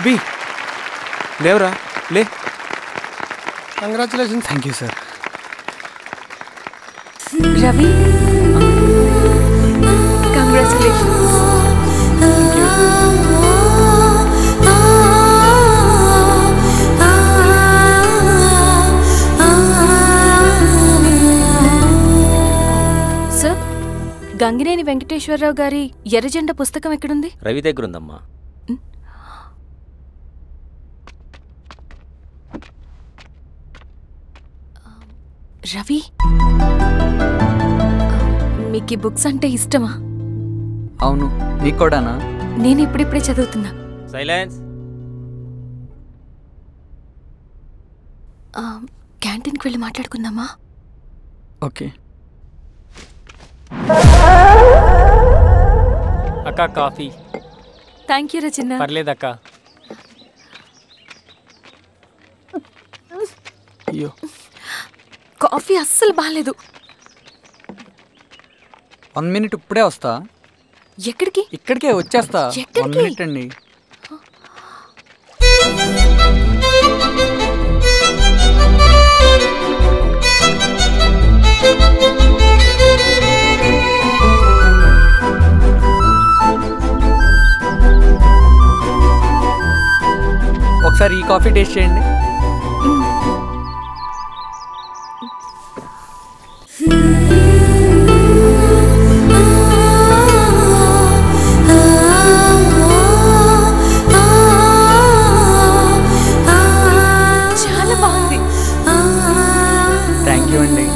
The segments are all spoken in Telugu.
అభి లేవరా లే. Congratulation. Thank you sir. Ravi congratulation. Sir, Gangineni Venkateswararao గారి ఎర్రజెండా పుస్తకం ఎక్కడుంది? రవి దగ్గర ఉందమ్మా. రవి, మీకు ఈ బుక్స్ అంటే ఇష్టమా? అవును, నీకు కూడానా? నేను ఇప్పుడిప్పుడే చదువుతున్నా. సైలెన్స్. క్యాంటీన్కి వెళ్ళి మాట్లాడుకుందామా? ఓకే. అక్క కాఫీ. థ్యాంక్ యూ రచన. పర్లేదక్క. అయ్యో, కాఫీ అస్సలు బాగాలేదు. 1 minute ఇప్పుడే వస్తా. ఎక్కడికి? ఇక్కడికే వచ్చేస్తా. 1 minute అండి. ఒకసారి ఈ కాఫీ టేస్ట్ చేయండి. చాలా బాగుంది. థ్యాంక్ యూ అండి.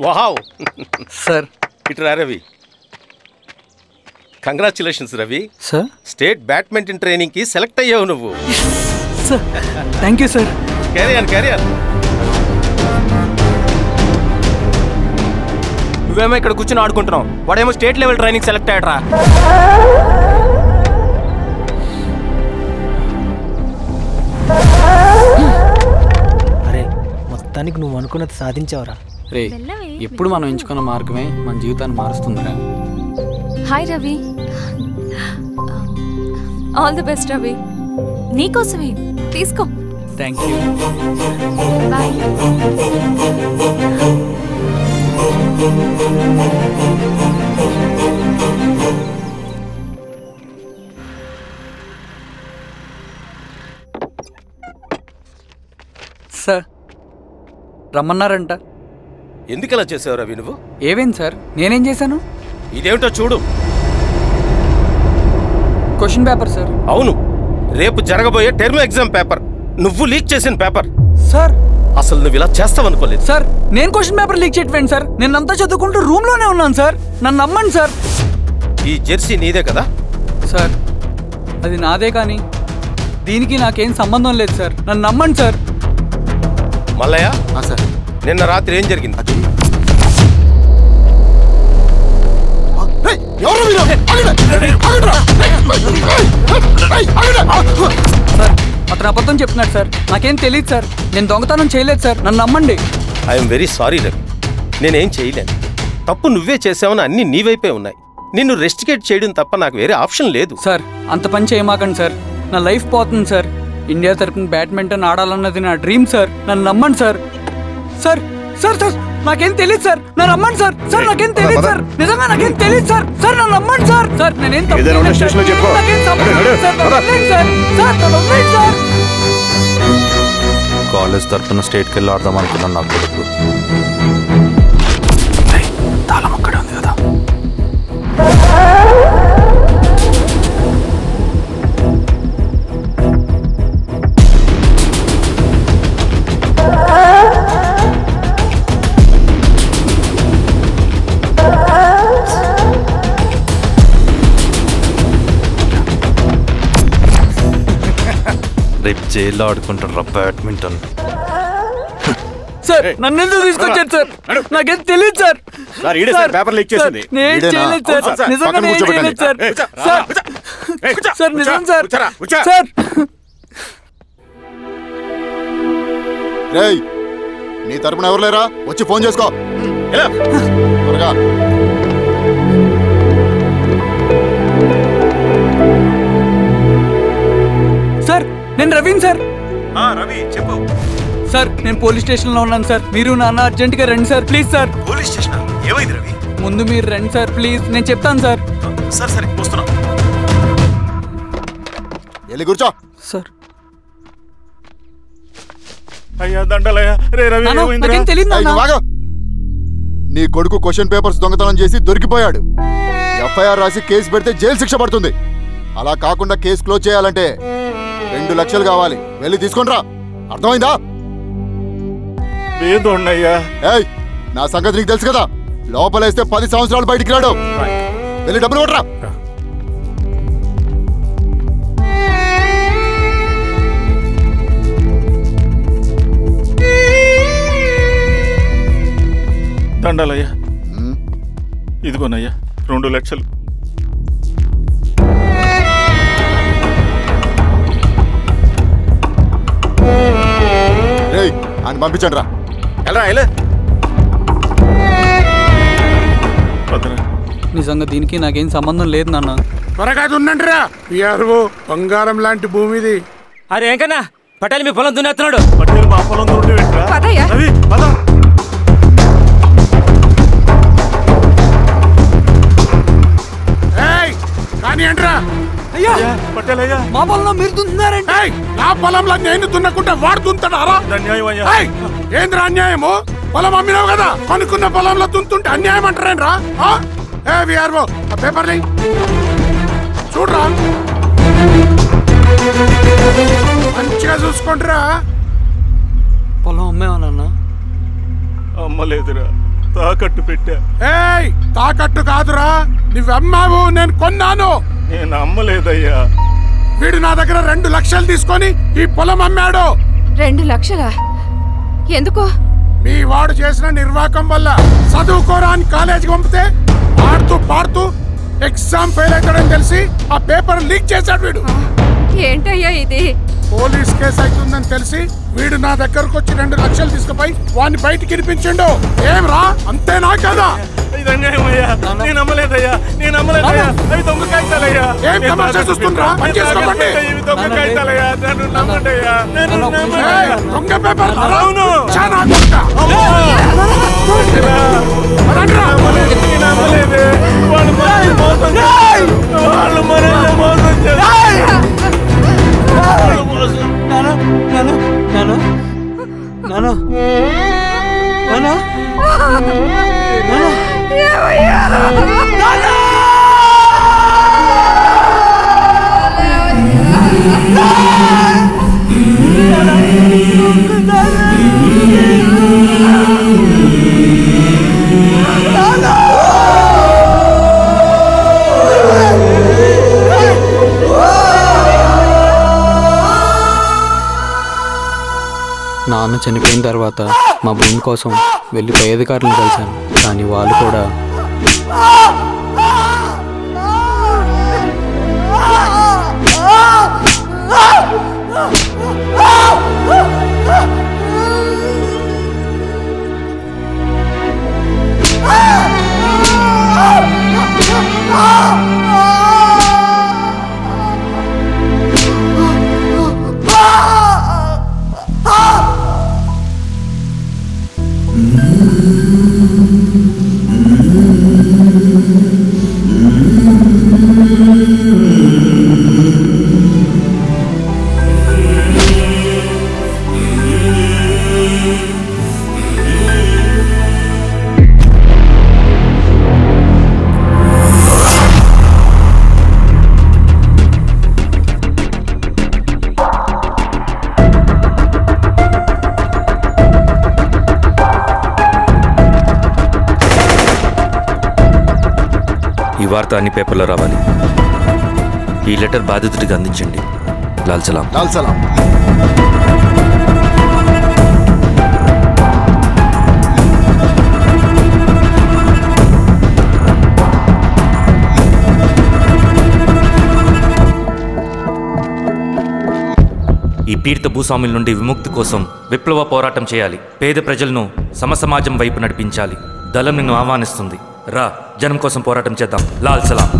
Wow sir. ఇట్రా Ravi. Congratulations Ravi. Sir, state badminton training కి సెలెక్ట్ అయ్యావు నువ్వు. Sir thank you sir. Career. నువ్వేమో ఇక్కడ కూర్చొని ఆడుకుంటున్నావు, వాడేమో స్టేట్ లెవెల్ ట్రైనింగ్ సెలెక్ట్ అయ్యాడ్రా. అరే, మొత్తానికి నువ్వు అనుకున్నది సాధించావురా. రే, ఎప్పుడు మనం ఎంచుకున్న మార్గమే మన జీవితాన్ని మారుస్తుందిరా. Hi Ravi. All the best Ravi. నీకోసమే, తీసుకో. Thank you. బాయ్. సార్, రమ్మన్నారంట. ఎందుకు అలా చేసావు రవి నువ్వు? ఏవేం సార్, నేనేం చేశాను? ఇదేమిటో చూడు. Question paper sir. అవును, రేపు జరగబోయే టర్మ్ ఎగ్జామ్ పేపర్. నువ్వు లీక్ చేసిన పేపర్. సార్, అసలు నువ్వు ఇలా చేస్తావనుకోలేదు. సార్, నేను క్వశ్చన్ పేపర్ లీక్ చేయట్లేదు సార్. నేనంతా చదువుకుంటూ రూమ్ లోనే ఉన్నాను సార్. నన్ను నమ్మండి సార్. ఈ జెర్సీ నీదే కదా? సార్, అది నాదే, కానీ దీనికి నాకేం సంబంధం లేదు సార్. నన్ను నమ్మండి సార్. మల్లయ్య సార్, నిన్న రాత్రి ఏం జరిగింది? సార్, అతను అబద్ధం చెప్తున్నాడు సార్. నాకేం తెలియదు సార్. నేను దొంగతనం చేయలేదు సార్. నన్ను నమ్మండి. ఐఎమ్ వెరీ సారీ రవి, నేనేం చేయలేను. తప్పు నువ్వే చేసావని అన్ని నీ వైపే ఉన్నాయి. నిన్ను రెస్టికేట్ చేయడం తప్ప నాకు వేరే ఆప్షన్ లేదు. సార్, అంత పని చేయమాకండి సార్. నా లైఫ్ పోతుంది సార్. ఇండియా తరపున బ్యాడ్మింటన్ ఆడాలన్నది నా డ్రీమ్ సార్. నన్ను నమ్మండి సార్. సార్ సార్ సార్ నాకేం తెలియదు సార్. నన్ను నమ్మండి సార్. సార్, నాకేం తెలియదు సార్. నిజంగా నాకేం తెలియదు సార్. సార్, నన్ను నమ్మండి సార్. సార్, నేనేం తప్పు చేయలేదు సార్. నాకేం సంబంధం లేదు సార్. నన్ను వదిలేయండి సార్. సార్, నన్ను వదిలేయండి సార్. కాలేజ్ తరఫున స్టేట్కి వెళ్ళి ఆడదాం అనుకున్నాను. నా కొడుకు తాళం అక్కడే ఉంది కదా. రేపు జైల్లో ఆడుకుంటారా బ్యాడ్మింటన్? సార్, నన్ను ఎందుకు తీసుకొచ్చారు సార్? నాకేం తెలియదు సార్. పేపర్ లీక్ చేసింది. నేను చేయలేదు సార్. నిజంగా నేను చేయలేదు సార్. సార్, నిజం సార్. సార్, నీ తరపున ఎవరు లేరా? వచ్చి ఫోన్ చేసుకో. త్వరగా. సార్ నేను రవీన్ సార్. రవి చెప్పు. సార్ నేను పోలీస్ స్టేషన్ లో ఉన్నాను సార్. మీరు నాన్న అర్జెంట్ గా రండి sir please sir. Police station ఏమైంది రవి? ముందు మీరు రండి సార్ ప్లీజ్, నేను చెప్తాను సార్. సరే సరే వస్తున్నా. వెళ్ళి కూర్చో. సార్ అయ్యా దండలయ్యా. రే రవి నాకేం తెలియదు ఏయ్, నువ్వు ఆగు. నీ కొడుకు క్వశ్చన్ పేపర్స్ దొంగతనం చేసి దొరికిపోయాడు. ఎఫ్ఐఆర్ రాసి కేసు పెడితే జైలు శిక్ష పడుతుంది. అలా కాకుండా కేసు క్లోజ్ చేయాలంటే 2 లక్షలు కావాలి. వెళ్ళి తీసుకొని రా. అర్థమైందా? ఏదోన్నయ్యా. ఏయ్, నా సంగతి నీకు తెలుసు కదా. లోపలేస్తే 10 సంవత్సరాలు బయటికి రాడు. వెళ్ళి డబ్బులు కొట్టరా. దండాలయ్యా. ఇదిగోనయ్యా 2 లక్షలు. రేయ్, అని పంపించండి రా. ఎలా నిజంగా దీనికి నాకేం సంబంధం లేదు నాన్న. త్వరగా దున్నండిరా. పిఆర్ఓ బంగారం లాంటి భూమిది. అరే ఏంకన్నా పటేల్ మీ పొలం దున్నేస్తున్నాడు. పట్టేలు మా పొలం దున్నుడు పెట్టరా? పదయ్యా. రవి పద. కానీ అంటరా అయ్యా పట్టేలయ్యా. మా పొలంలో మీరు దున్నుతున్నారంటే నా పొలంలో నేను దున్నకుంటే వాడు దున్నుతాడా? అన్యాయం అయ్యా. ఏంద్రా అన్యాయము? పొలం అమ్మినావు కదా, కొనుక్కున్న పొలంలో దున్నుతుంటే అన్యాయం అంటారేంట్రా? విఆర్ఓ ఆ పేపర్ని చూడరా, మంచిగా చూసుకుంటారా. పొలం అమ్మేవా నాన్న? అమ్మలేదురా, తాకట్టు పెట్టా. ఏయ్, తాకట్టు కాదురా, నువ్వమ్మావు, నేను కొన్నాను. నేను అమ్మలేదయ్యా. వీడు నా దగ్గర 2 లక్షలు తీసుకొని ఈ పొలం అమ్మాడు. 2 లక్షలా? ఎందుకు? మీ వాడు చేసిన నిర్వాకం వల్ల చదువుకోరా అని కాలేజీకి పంపితే ఆడుతూ పాడుతూ ఎగ్జామ్ ఫెయిల్ అవుతాడని తెలిసి ఆ పేపర్ లీక్ చేశాడు వీడు. ఏంటయ్యా ఇది? పోలీస్ కేసు అవుతుందని తెలిసి వీడు నా దగ్గరకు వచ్చి 2 లక్షలు తీసుకుపోయి వాడిని బయటికి వినిపించిండు. ఏం రా, అంతేనా కదా? ఇది అన్యాయం అయ్యా. నేను అమ్మలేదయ్యా. అవి దొంగ కాగితాలయ్యా. ఏం తమాషా చూస్తుండ్రా? పని చేసుకోండి. ఇవి దొంగ కాగితాలయ్యా. నన్ను నమ్మండయ్యా. దొంగ పేపర్. అవును. చాలా దొంగ. నేను అమ్మలేదే. వాళ్ళు మనల్ని మోసం చేశారు. వాళ్ళు మనల్ని మోసం చేశారు. నాన్న చనిపోయిన తర్వాత మా భూమి కోసం వెళ్ళి పై అధికారులను కలిశాను, కానీ వాళ్ళు కూడా ఈ వార్త అన్ని పేపర్లో రావాలి. ఈ లెటర్ బాధితుడికి అందించండి. లాల్ సలాం. లాల్ సలాం. ఈ పీడిత భూస్వాముల నుండి విముక్తి కోసం విప్లవ పోరాటం చేయాలి. పేద ప్రజలను సమసమాజం వైపు నడిపించాలి. దళం నిన్ను ఆహ్వానిస్తుంది. రా, జనం కోసం పోరాటం చేద్దాం. లాల్ సలాం.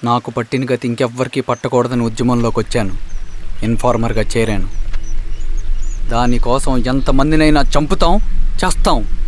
నాకు పట్టిన గతి ఇంకెవ్వరికీ పట్టకూడదని ఉద్యమంలోకి వచ్చాను. ఇన్ఫార్మర్గా చేరాను. దానికోసం ఎంతమందినైనా చంపుతాం, చేస్తాం.